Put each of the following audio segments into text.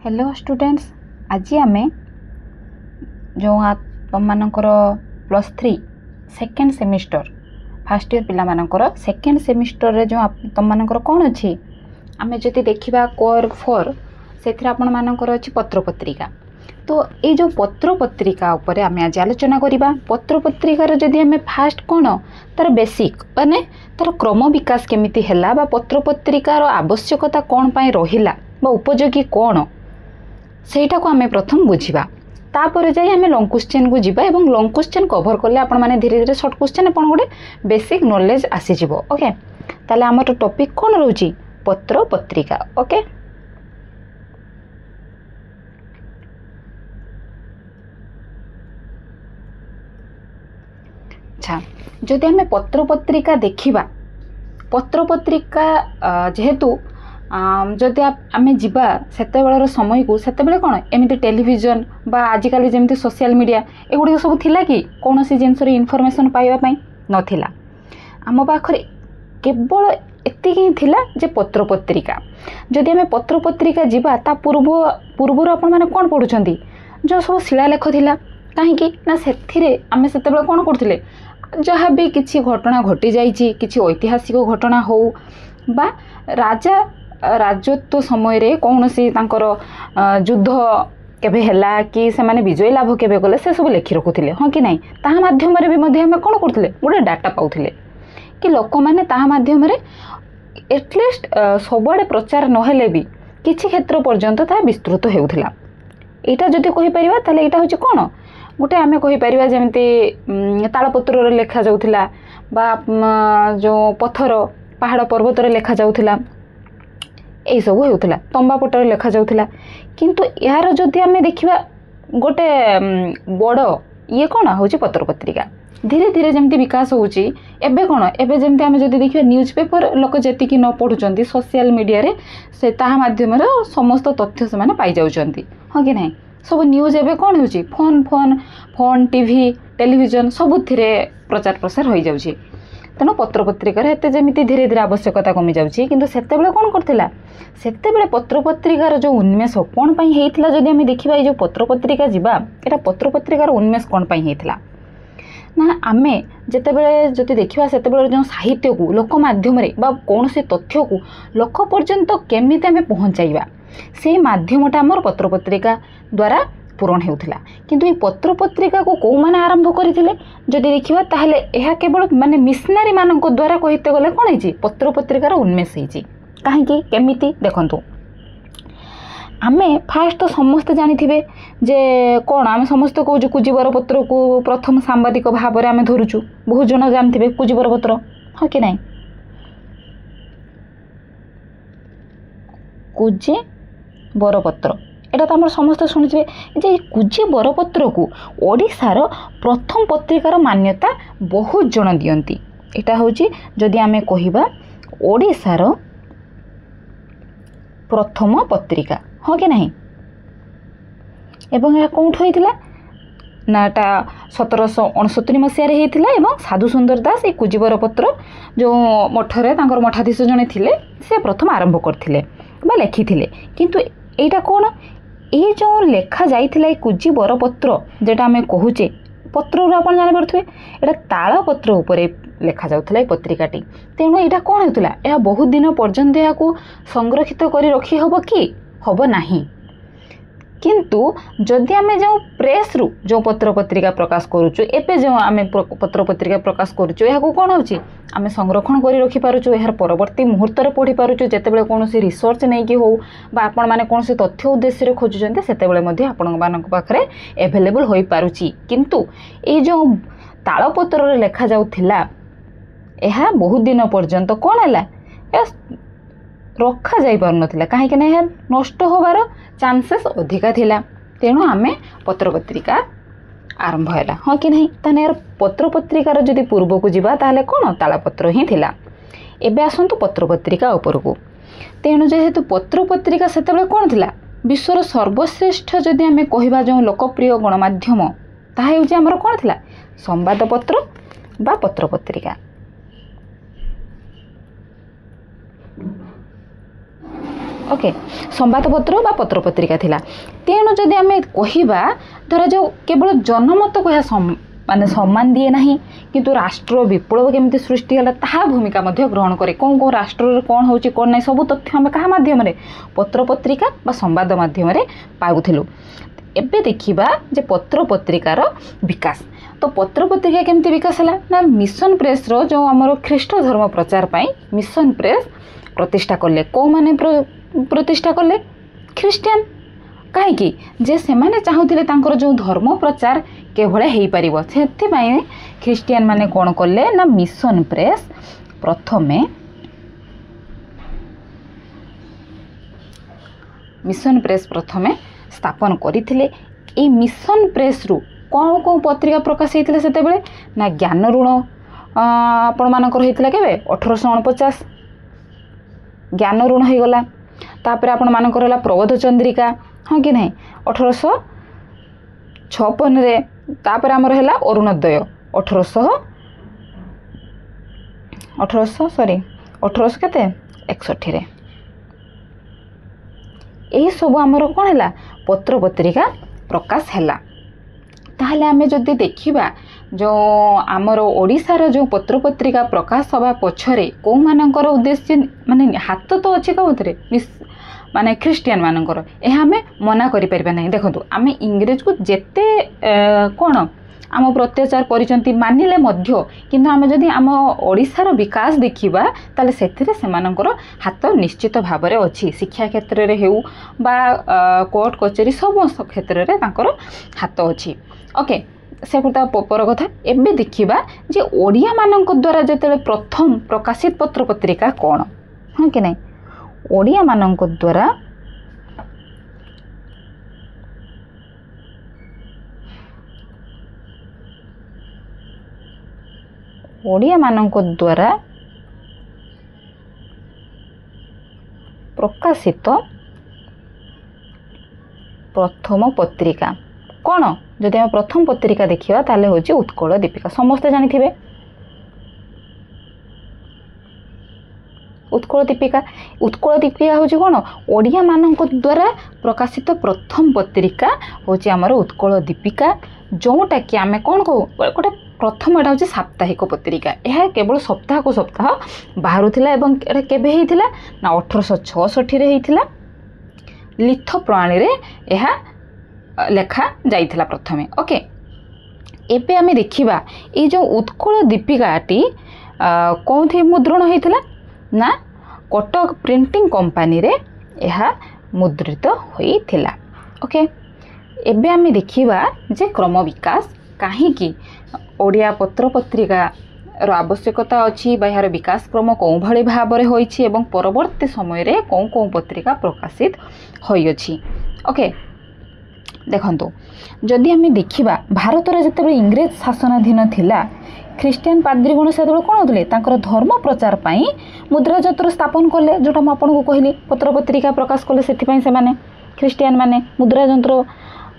Hello students, आज आम जो तुम मानकर +3 सेकेंड सेमिस्टर फर्स्ट ईयर पिला मानकर सेकेंड सेमिस्टर रे जो तुम मानकर कौन अच्छी आम जदि देखा कोर 4 से आपण मानकर अच्छी पत्र पत्रिका। तो ये जो पत्र पत्रिका उपर आम आज आलोचना करवा। पत्र पत्रिकार जदि आम फास्ट कौन तार बेसिक माने तार क्रम विकास केमिति हैला बा पत्र पत्रिकार आवश्यकता कौन पाई रहिला बा उपयोगी कौन सेटा को आम प्रथम बुझा। तापर जाई आम लॉन्ग क्वेश्चन को जीवा एवं लॉन्ग क्वेश्चन कवर कले आपण माने धीरे धीरे शॉर्ट क्वेश्चन आपण गोटे बेसिक नॉलेज आसीजिवो। ओके, ताले आमर टॉपिक कौन रोची पत्र पत्रिका। ओके, अच्छा, जदि आम पत्र पत्रिका देखिबा, पत्र पत्रिका जेहेतु जदि आम जीवा सेते बेलर समय को सेते बेले कौन एमती टेलीविजन बा आजिकल जमी सोशल मीडिया एगुड़ सब थिला कि कौन सी जिनस इनफॉरमेशन पाइबा नथिला। आम पाखरे केवल एति ही थिला जे पत्र पत्रिका। जदि आम पत्र पत्रिका जीवा ता पूर्व आपण माने कौन पढ़ुचंती जो सब शिलालेख थिला कहीं ना से आम से कौन करते जहाँ भी किसी घटना घटी जाइए किसी ऐतिहासिक घटना हो बा राजा राजत्व समय रे कौन सी तांकर युद्ध केबे हैला कि से माने विजय लाभ केबे गले से सब लिखि रखुले। हाँ कि नहीं, ताहा माध्यम रे भी मध्य आम कौन करते गोटे डाटा पाउथिले कि लोक मैंने ताहा माध्यम रे एटलिस्ट सबुआड़े प्रचार नहेले भी किसी क्षेत्र पर्यंत ता विस्तृत हेउथिला। एटा जदि कहि परिबा ताले एटा होची कौन गोटे आम कहीपर जमी तालपत्र लेखा जाऊला बा जो पत्थर पहाड़ पर्वत लेखा जाऊला यही सब होता तंबा पटर लेखा जाऊला। किंतु यार जदि आम देखा गोटे बड़ ये कौन हूँ पत्र पत्रिका धीरे धीरे जमी विकास होची। एबे कौन एबे जमी आम जदि देखा न्यूज पेपर लोक जी न पढ़ुं सोशल मीडिया रे से ताहा माध्यम समस्त तथ्य से पाई जाउछंती। हाँ कि नहीं, सब न्यूज एवं कौन हो phone phone phone TV television सबुथिरे प्रचार प्रसार हो जाउछि। तेणु पत्र पत्रिकार एते जमिति धीरे धीरे आवश्यकता कमी जाउछि। किंतु सेते बेले कौन करथिला सेते बेले पत्र पत्रिकार जो उन्मेष कौन पाई हेइथिला जदि आमे देखिबा जो पत्र पत्रिका जीवा एटा पत्र पत्रिकार उन्मेष कौन पाई हेइथिला ना आमे जेते बेले जदि देखिबा सेते बेले जो साहित्य को लोक माध्यम रे बा कौन से तथ्य को लोक पर्यंत केमिति आमे पहुंचाइबा से माध्यमटा आमर पत्र पत्रिका द्वारा पूरण होता। किंतु ये पत्र पत्रिका को कौ माने आरंभ करथिले जदि देखिबा ताहले एहा केवल माने मिशनरी मानक द्वारा कहिते गले कोन हिची पत्र पत्रिकार उन्मेष हिची। काहेकि केमिति देखंतु आमे फास्ट तो समस्त जानिथिबे जे कोन आमे समस्त को जो कुजीवर पत्र को प्रथम सांबादिक भाव रे आमे धरुचु बहुत जन जानिथिबे कुजीवर पत्र। हाँ कि नहीं, कुजी बरपत्र एटा तो आम समस्त शुणुचे जे कुजी बरपत्र को ओडिशार प्रथम पत्रिकार मान्यता बहुत जन दियंती। एटा होची जदि आमे कहिबा ओडिशार प्रथम पत्रिका। हाँ कि नहीं, एवं यह कौट होइतिला ना एटा 1769 मसीह रे हेइतिला एवं साधु सुंदर दास ए कुजीवर पत्र जो मठरे तांकर मठाधीश जने थिले से प्रथम आरंभ करथिले बा लेखिथिले। किंतु एटा कौन ये जो लेखा जाइथिला कुजी बरपत्र जेटा आम कहूचे पत्र आप जानीपे यहाँ ताल पत्र उपरे लेखा जाउथिला पत्रिकाटी। तेणु यहाँ कौन होता यह बहुत दिन पर्यंत या संरक्षित कर रखी हब कि हब नहीं। किंतु जदि आम जो प्रेस रु जो पत्र पत्रिका प्रकाश करुचु एबे जो आम पत्र पत्रिका प्रकाश करुचु यहाँ कौन होची आम संरक्षण कर रखी पारुचु यार परवर्ती मुहूर्त पढ़ी पारुचु जेतेबेले कौन सी रिसर्च नहीं कि हो बा आपण माने कौन से तथ्य उद्देश्य खोजुचंते सेतेबेले मध्ये आपण मानक पाखरे अवेलेबल होई पारुची। किंतु ये जो तालपत्र रे लेखा जाउथिला यह बहुत दिन पर्यंत कौन हैला रखा जाई पार नथिला काहे ना यार नष्ट होबार चांसेस अधिका थिला। तेणु आमे पत्र पत्रिका आरंभ हैला। हाँ कि नहीं, ताने यार पत्र पत्रिकार जदि पूर्व को जीवा ताहले कौन तालपत्र ही थिला। एबे आसंतु पत्र पत्रिका ऊपर को। तेणु जेहेतु पत्र पत्रिका सेतेबेले कौन थिला विश्वर सर्वश्रेष्ठ जदि आमे कहिबा जो लोकप्रिय गणमाध्यम ताहा हेउची हमर कौन थिला संवादपत्र बा पत्र पत्रिका। ओके संवादपत्र बा पत्रपत्रिका थिला तेणु जदि आम कहवा धरा जो केवल जनमत को माने सम्मान दिए नहीं किंतु राष्ट्र विप्लव केमती सृष्टि है ता भूमिका ग्रहण करे कौन कौन राष्ट्र कौन हो कौन ना सब तथ्य आम क्या मध्यम पत्रपत्रिका बा संवाद मध्यम पाऊलु। एबे देखिबा जे पत्रपत्रिकार विकास तो पत्रपत्रिका केमती विकास है ना मिशन प्रेस रो जो आमर ख्रीष्ट धर्म प्रचार पाई मिशन प्रेस प्रतिष्ठा कले कौ माने प्रतिष्ठा कले ख्रीस्टियन कहीं जे से माने चाहूले जो धर्म प्रचार केवल हो पार से ख्रीस्टियन माने कौन कले ना मिशन प्रेस प्रथमे मिशन प्रेस प्रथमे स्थापन करथिले। ए मिशन प्रेस रु कौन कौन पत्रिका प्रकाश होता से ना ज्ञान ऋण आपण मानकर होता के 1849 ज्ञान ऋण हो गला तापर आपण मानकर होला प्रबोध चंद्रिका हाँ कि नहीं 1856 रे तापर आमर है अरुणोदय 1861 रे यही सब आमर कौन है पत्र पत्रिका प्रकाश है। ताहले आमे जदि देखिबा जो आमर ओडिशार जो पत्र पत्रिका प्रकाश हवा पछरे को मानकर उद्देश्य माने हाथ तो अच्छे कौन माने ख्रीस्टियन मानकर यह आम मना करें ना। देखो आम इंग्रेज को जेते कौन आम प्रत्याचार करिसंती मानिले मध्य किंतु आम जदि आम ओडिशार विकास देखिबा ताले सेथिरे सेमानकर हाथ निश्चित भाव में अच्छी शिक्षा क्षेत्र में हेउ बा कोर्ट कचेरी समस्त क्षेत्र में तांकर हाथ अच्छी। ओके से पर कथा एबे देखिबा जे ओडिया मानक द्वारा जेतेले प्रथम प्रकाशित पत्र पत्रिका कौन हाँ कि नहीं ओडिया मानक द्वारा ओडिया मानक द्वारा प्रकाशित प्रथम पत्रिका कौन जदि आम प्रथम पत्रिका देखिबा ताले होची उत्कल दीपिका समस्ते जानिथिबे उत्कल दीपिका होची कौन ओडिया मानक द्वारा प्रकाशित प्रथम पत्रिका होची आमर उत्कल दीपिका जोटा कि आम कौन कहू गोटे प्रथम एटा होची साप्ताहिक पत्रिका यह केवल सप्ताह को सप्ताह बाहरुथिला एवं एटा केबे हेइथिला ना 1866 रे हेइथिला लिथ प्रणाली रे यह लेखा जाइथिला प्रथमे। ओके एबे आमे देखिबा ए जो उत्कल दीपिकाटी कौन थी मुद्रण होइथिला ना कटक प्रिंटिंग कंपनी रे यह मुद्रित होइथिला। ओके एबे आमे देखिबा जे क्रम विकास कहीं ओडिया पत्र पत्रिका रो आवश्यकता अच्छी बा यार विकास क्रम कौन भाई भाव में होइछि एवं परवर्ती समय रे कौन कौन पत्रिका प्रकाशित होइछि। ओके देखंतु जदि आमे देखिबा भारत रे जते इंग्रेज शासनाधीन थिला ख्रीस्टियन पाद्रीगण से कौन होते धर्म प्रचार पाई मुद्रा जंत्र स्थापन कले जोटा मुझे आपको कहली पत्र पत्रिका प्रकाश कले से ख्रीस्टियन माने मुद्रा जंत्र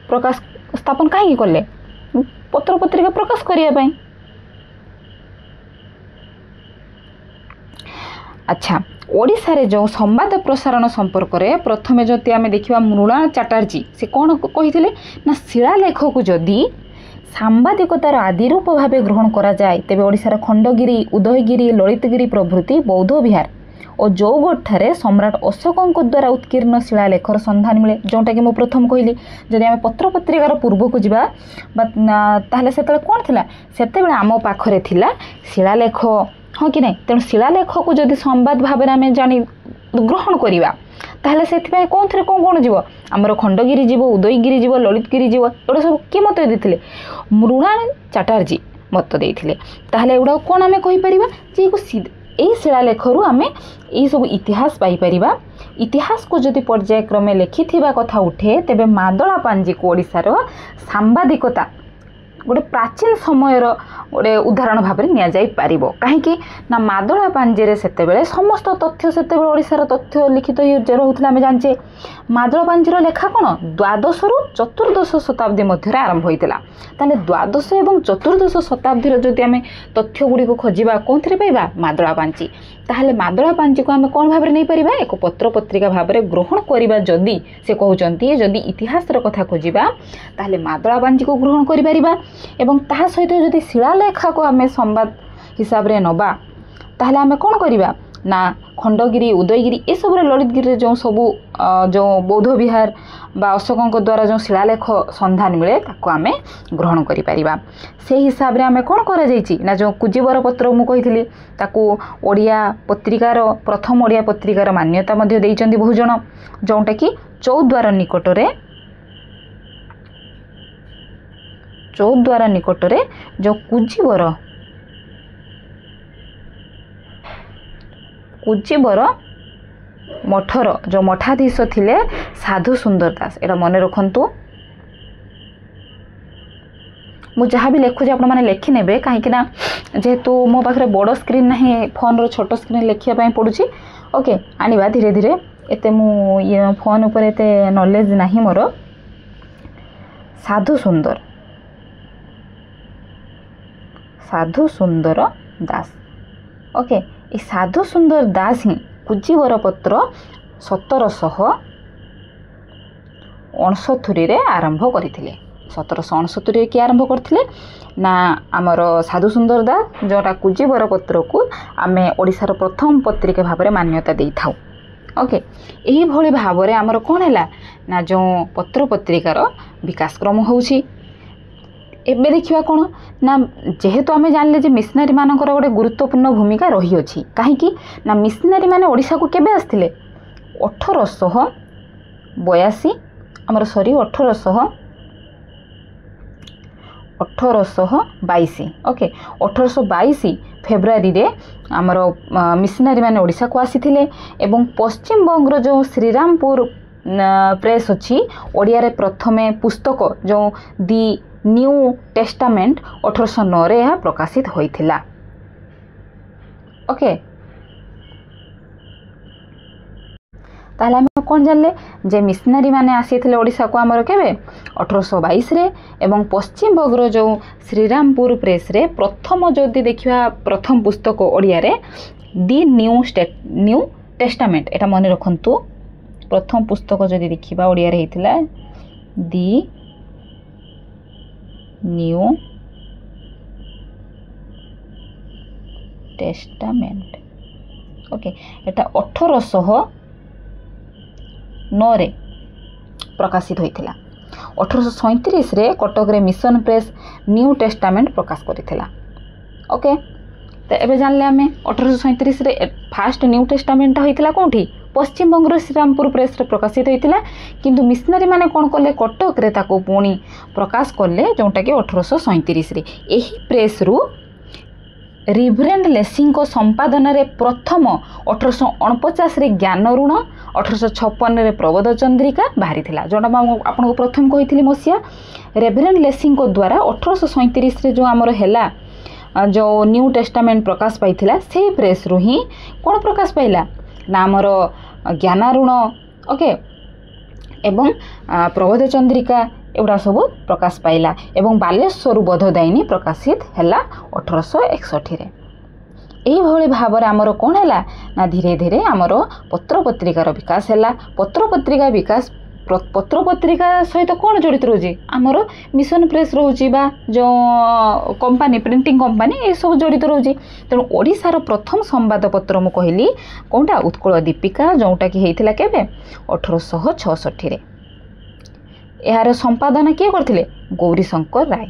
प्रकाश स्थापन कहीं कले पत्र पत्रिका प्रकाश करने। अच्छा ओडिशा रे जो संवाद प्रसारण संपर्क में प्रथमे जदि आमे देखिबा मृणाल चैटर्जी से कौन कही ना शिलालेख को जदि सांबादिकतार आदि रूप भाव ग्रहण करा जाए तेबे ओडिशार खंडगिरी उदयगिरी ललितगिरी प्रभृति बौद्ध विहार और जौगढ़ ठारे सम्राट अशोक द्वारा उत्कीर्ण शिलालेखर संधान मिले जोटा कि मुझे प्रथम कहली जदि आम पत्र पत्रिकार पूर्व को जीवा ताहले सेतबेले कौन थिला सेतबेले आम पाखरे थिला शिलालेख हाँ कि नहीं तेणु शिलालेख को जदि संवाद भाव में आम जानी ग्रहण करवा ताहले सेथिपाई कौन थे कौन कौन जीव आमर खंडगिरी जीव उदयगिरी जीव ललितगिरी जीव एगुड़ा सब किए मत देते मृणाल चैटर्जी मत देते ताहले एगुड़ा कौन आम कहीपर जे यही शिलालेखरू आम यही सब इतिहास पाइपर इतिहास को जदि पर्यायक्रमे लिखि कथा उठे तेबे मादला पांजी को ओडिशार सांबादिकता गोटे प्राचीन समयर गोटे उदाहरण भाव में नि कहीं ना मादला पांजी से समस्त तथ्य से ओडिशार तथ्य लिखित रोला आम जाचे मादला पांजीर लेखा कौन द्वादश रु चतुर्दश शताब्दी मध्य आरंभ होता द्वादश एवं चतुर्दश शताब्दी जदि आम तथ्य गुड़ी खोजा कौन थे पाइबा मादला पांची ताहले मादला पांची को आम कौन भाव नहीं पारिबा एक पत्र पत्रिका भाव में ग्रहण करवा जदि से कहते जदि इतिहास कथा खोजा ताहले मादला पांची को ग्रहण करिपारिबा एवं ता सहित जदि शिलालेखा को आम संवाद हिसाब रे नबा ताहले आम कौन करिबा ना खंडगिरी उदयगिरी ये सब ललितगिरी जो सबू जो बौद्ध विहार बा अशोकों द्वारा जो शिलालेख संधान मिले ताको आमे ग्रहण करि परिबा से हिसाब रे आमे कोन करा जाईची ना जो कुजीवर पत्र मु कहितली ताको ओडिया पत्रिकार प्रथम ओडिया पत्रिकार मान्यता मध्ये देइचंदी बहु जण जोंटा कि चौद्वार निकटरे जो कुजीवर मठर जो मठाधीश थिले साधु सुंदर दास एटा मन रखंतु मु जहाँ भी लिखुचे आपण मैंने लिखि नेबे कहीं ना जेहेतु मो पाखे बड़ स्क्रीन ना फोन रो छोट स्क्रीन लिखापी पड़ुची ओके आनिबा धीरे धीरे एते मु ये फोन उपर एते नॉलेज नहीं मोर साधु सुंदर दास ओके ये साधु सुंदर दास ही कुजीवर पत्र 1769 रे आरंभ करथिले 1769 किए आरंभ करथिले ना आमर साधु सुंदर दास जोटा कुजीवर पत्र को आमे ओडिशार प्रथम पत्रिका भाव में मान्यता दे थाउ ओके यही भली भाव में आमर कौन है ना जो पत्र पत्रिकार विकास क्रम होउछि एबे देखिबा कोन ना जेहेतु आमे जानले जे मिशनरी मानकर गोटे गुरुत्वपूर्ण भूमिका रही अछि काहेकि ना मिशनरी माने ओडिशा को केबे आस्थिले 1882 हमर सॉरी 1822 ओके 1822 फेब्रुआरी रे हमर मिशनरी माने ओडिशा को आसीथिले एवं पश्चिम बंग जो श्रीरामपुर प्रेस अछि ओडिया रे प्रथमे पुस्तक जो दी न्यू टेस्टामेंट 1809 रे प्रकाशित होइथिला ओके ताहले हम कौन जानले जे मिशनरी माने आसीथिले ओडिशा को हमर केबे 1822 रे एवं पश्चिम बंग जो श्रीरामपुर प्रेस रे प्रथम जदि देखिबा प्रथम पुस्तक ओडिया रे दी न्यू टेस्टामेंट एटा मन रखंतु प्रथम पुस्तक जदि देखिबा ओडिया रे हेतिला दी न्यू टेस्टामेंट ओके एटा 1809 रे प्रकाशित होइथिला 1837 रे कटक रे मिशन प्रेस न्यू टेस्टामेंट प्रकाश करिथिला ओके तो एबे जानले आमे 1837 रे फास्ट न्यू टेस्टामेंट होइथिला कोठी पश्चिम बंग श्रीरामपुर प्रेस रे प्रकाशित होइथिला किंतु मिशनरी माने कोन करले कटक रे ताको पुणी प्रकाश करले जोंटा कि 1837 रे एही प्रेस रु रिवरेंड लेसिंग को संपादन रे प्रथम 1849 रे ज्ञान ऋण 1856 रे प्रबोध चंद्रिका बाहरी थिला जोंटा आपन को प्रथम कहिथिली मसिया रेवरेंड लेसिंग को द्वारा 1837 रे जो हमर हेला जो न्यू टेस्टामेंट प्रकाश पाइथिला से प्रेस रु ही कोन प्रकाश पाइला ना हमर ज्ञान ऋण ओके एवं प्रबोध चंद्रिका एगुड़ा सब प्रकाश पाइला एवं बालेश्वर बोधदायिनी प्रकाशित हैला 1861 रे एही भली भाव में आमर कौन है ना धीरे धीरे आमर पत्र पत्रिकार विकास है पत्र पत्रिका विकास पत्र पत्रिका सहित कौन जड़ित रोचे आमर मिशन प्रेस रोचे बा जो कंपनी प्रिंटिंग कंपनी ये सब जड़ित रोचे तेणु ओडिशार प्रथम संवाद पत्र मु कहली कौनटा उत्कल दीपिका जोटा कि होता केबे 1866 रे यार संपादन किए करथिले गौरीशंकर राय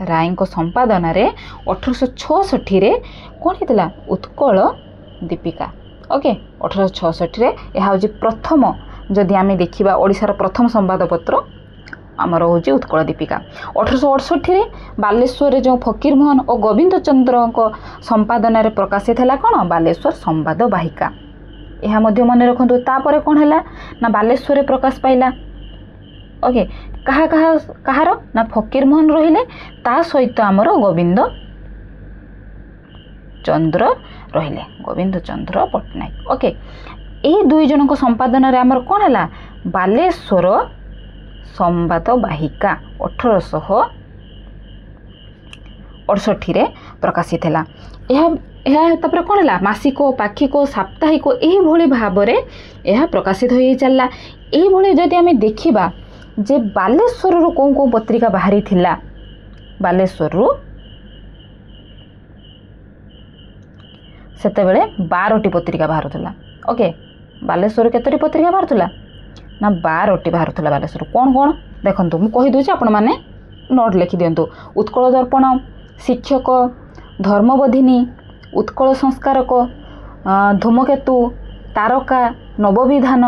राय संपादन रे 1866 रे कौन होता उत्कल दीपिका ओके 1866 रे यह हूँ प्रथम जदि आम देखा ओडिशार प्रथम संवादपत्र आमर हूँ उत्कल दीपिका 1868 रे बालेश्वर जो फकीर मोहन और गोविंद चंद्र संपादन रे प्रकाशित है कौन बालेश्वर संवाद वाहिका यह मन रखु तापर कौन है ना बालेश्वर प्रकाश पाइला ओके कहा कहा कहार ना फकीर मोहन रहिले ता सहित आमर गोविंद चंद्र रहिले गोविंद चंद्र पट्टनायक ओके यही दुई जन संपादन रे आमर कौन है बालेश्वर संवाद वाहिका 1868 रे प्रकाशित है तापर कौन है मासिक पाक्षिक साप्ताहिक यही भाव में यह प्रकाशित हो चलला यही जदि आम देखा जे बालेश्वर रु कौ कौ पत्रिका बाहरी थिला बालेश्वर रु सेते बेले 12टी पत्रिका बाहरुला ओके बालेश्वर केतोटी पत्रिका बाहरुला ना 12टी बाहरुला बालेश्वर कौन कौन देखंतु मु कहि दोछि आपण माने नोट लिखि दियंतु उत्कल दर्पण शिक्षक धर्मबोधिनी उत्कल संस्कारक धूमकेतु तारका नवविधान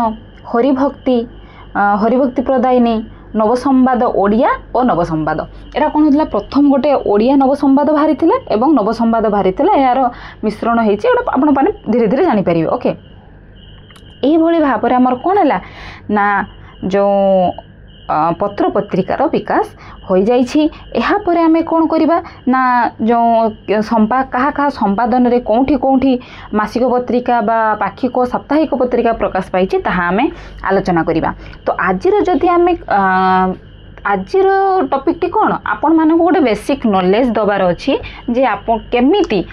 हरिभक्ति प्रदायिनी नवसंवाद ओडिया और नवसंवाद एरा कौन होता प्रथम गोटे ओडिया नवसंवाद बाहरी एवं नवसंवाद बाहरी यार मिश्रण होने धीरे धीरे जानीपर ओके यही भाव में आमर कौन है ना जो पत्र पत्रिकार विकास हो जापर आम कौन करवा ना जो क्या संपादन रे कौटी कौटी मासिक पत्रिका बा पाक्षिक साप्ताहिक पत्रिका प्रकाश पाई आम आलोचना करवा तो आज जदि आम आज टॉपिक टी कौन आपण मानक गोटे बेसिक नॉलेज दबार अच्छी जे आप केमिति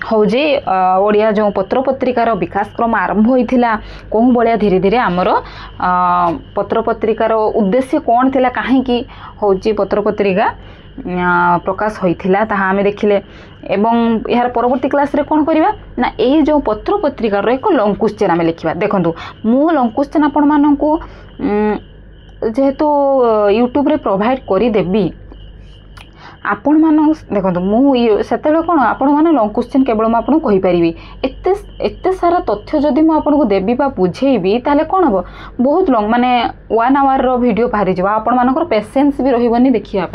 हौ जे ओडिया जो पत्र पत्रिकार विकास क्रम आरंभ होइथिला कोहु बलिया धीरे धीरे आमर पत्र पत्रिकार उद्देश्य कौन थिला काहे कि हौ जे पत्र पत्रिका प्रकाश होइथिला ताहा आमे देखिले एवं यार परवर्ती क्लास रे कौन करवा ना यही जो पत्र पत्रिकार एक लॉन्ग क्वेश्चन आमे लिखिबा देखंतु मु लॉन्ग क्वेश्चन आपण मानकू जेहेतु यूट्यूब रे प्रोवाइड करी देबी आपण मान देखो मुझे कौन आपण मैंने लॉन्ग क्वेश्चन केवल मुझे कहीपरि एत सारा तथ्य जदि मुझे देवी बुझेबी ताले कौन हम बहुत लॉन्ग माने 1 आवर रो वीडियो बाहरी जावा आपण मानकर पेशेंस भी रहिबनी देखिया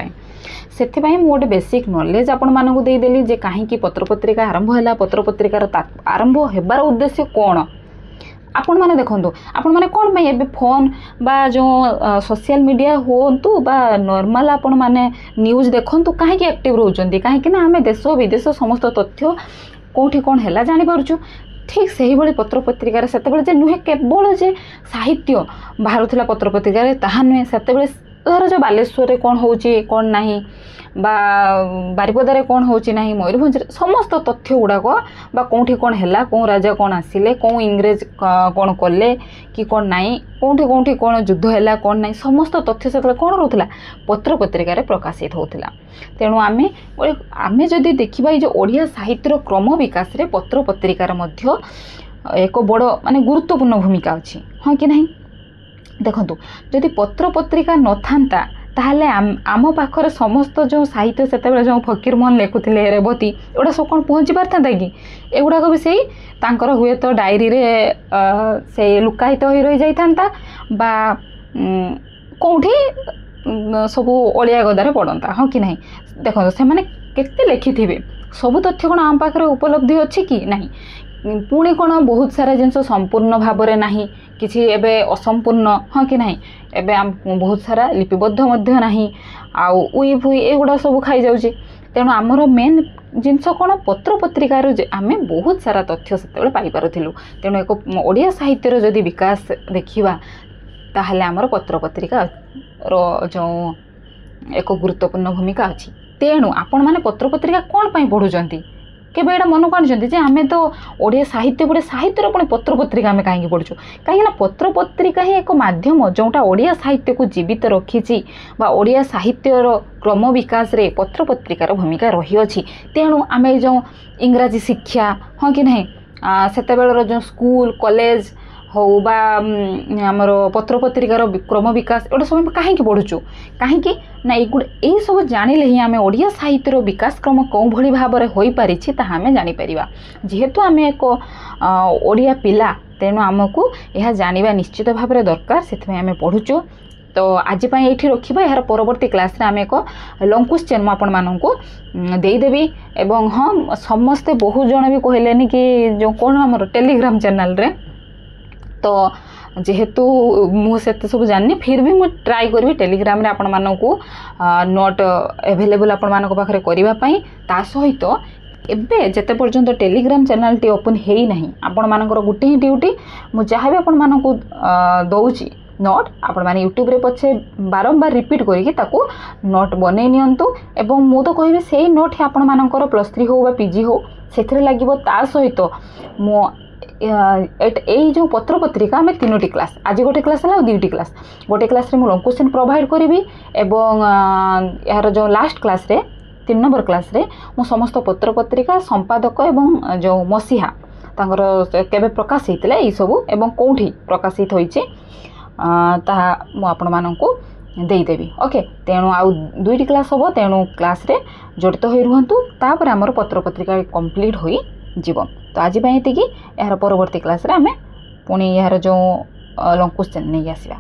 से गोटे बेसिक नॉलेज आपण मानकु देदेली जे कहीं पत्र पत्रिका आरंभ है पत्र पत्रिकार आरंभ होबार उद्देश्य कौन आपण माने देखंतु आपण माने कोन भाई एबे फोन बा जो सोशल मीडिया होंतु बा नॉर्मल आपण माने न्यूज़ देखंतु काहे कि एक्टिव रहउचंती काहे कि ना हमें देश विदेश समस्त तथ्य कोठी कोन हैला जानि पारुछु ठीक सही बड़ी पत्र पत्रिकार सेते जे नुहे केवल जे साहित्य बाहरुथिला पत्र पत्रिकार ताहा नुहे सेते धर जो बालेश्वर रे कौन होची कौन नहीं बा बारिपदारे कौन होची नहीं मयूरभंज समस्त तथ्य गुड़ाक बा कौटी कौन है कौ राजा कौन आसिले कौ इंग्रेज कौन कले कि कौन नहीं कौटी कौटी कौन युद्ध है कौन नहीं समस्त तथ्य से कौन रोला पत्र पत्रिकार प्रकाशित होता तेणु आमे आमे जदि देखिबा जो ओडिया साहित्यर क्रम विकास रे पत्र पत्रिकार मध्य एक बड़ माने गुरुत्वपूर्ण भूमिका अच्छी हाँ कि नहीं देखंतु जदि पत्र पत्रिका न थांता ताहले आम पाखरे समस्त जो साहित्य से जो फकीर मोहन लिखुले रेवती एगुड़ा सब कौन पहुँची पारता कि एगुड़ाक भी से तांकर हुए तो डायरी रे से लुकायित हो रही जाता बा कौटी सब अलिया गदारे पड़ता हाँ कि नहीं देखो से मैंने केते लिखि सब तथ्य कौन आम पाखे उपलब्धि अच्छी कि नहीं पुणी कौन बहुत सारा जिनस संपूर्ण भाव में नहीं किसी एबे असंपूर्ण हाँ कि नहीं एबे आम बहुत सारा लिपिबद्ध मध्य नहीं आउ उई फुई एगुड़ा सब खाई जाउची तेणु आमर मेन जिनस कौन पत्र पत्रिकार आम बहुत सारा तथ्य से पाई पारुथिलु तेणु एक ओडिया साहित्यर जदि विकास देखिबा ताहले आमर पत्र पत्रिका रो जो एक गुरुत्वपूर्ण भूमिका अच्छी तेणु आपण माने पत्र पत्रिका कौन पाई पढ़ुचंती केबे एटा मन काढुचंती जे आमे तो ओडिया साहित्य पढ़े साहित्यर पुणी पत्र पत्रिका आमे काहे पढ़ुछु कहीं पत्र पत्रिका ही एक माध्यम जोटा ओडिया साहित्य को जीवित रखिछि बा ओडिया साहित्यर क्रम विकास रे पत्र पत्रिकार भूमिका रही अछि तेणु आमे जो इंग्राजी शिक्षा हाँ कि नहीं सेते बेलर जो स्कूल कॉलेज हो बा आमर पत्र पत्रिकार क्रम विकास एटा सब कहीं पढ़ुचु कहीं ना यही सब जानिले ही आम ओडिया साहित्यर विकास क्रम कौ भली भाव में हो पारि आम जापर जेहेतु आम एक ओडिया पिला तेणु आमको यह जानिबा निश्चित भाव में दरकार से आम पढ़ुचु तो आज ये रखा यार परवर्ती क्लास रे आम एक लॉन्ग क्वेश्चन आपण मानू देदेवी एवं हाँ समस्ते बहुत जन भी कहले कि जो कौन आम टेलीग्राम चैनल रे तो जेहेतु मुझे सब जानी फिर भी मुझे ट्राई करी टेलीग्राम रे आपण मानकू नोट अवेलेबल आपण मानक पाखरे करने ता सहित एबे जेते पर्यंत टेलीग्राम चैनल टी ओपन हेई नहीं आपण मानकर गुटे ही ड्यूटी मु जहाँ भी आपण मानकू दउची नोट आपण माने यूट्यूब रे पछे बारंबार रिपीट करके ताको नोट बनै नियंतु एवं मु तो कहबे सेही नोट ही आपण मानकर +3 हो बा पीजी हो सेथरे लागिवो ता सहित मो यही जो पत्र पत्रिका आम 3टी क्लास आज गोटे क्लास है 2टी क्लास गोटे क्लास रे मु लॉन्ग क्वेश्चन प्रोवाइड करी एवं यार जो लास्ट क्लास रे 3 नंबर क्लास रे मु समस्त पत्र पत्रिका संपादक एवं जो मसीहा तांकर केबे प्रकाशित है सब एवं कौटी प्रकाशित होइचे ताहा मु आपण मानकू देदेवी ओके तेणु आउ 2टी क्लास हम तेणु क्लास रे जड़ित हो रुहतु तापर आमर पत्र पत्रिका कंप्लीट होई जीव तो आज ये यार परवर्ती क्लास रे आमे पुणी यार जो लॉन्ग क्वेश्चन नहीं आसवा।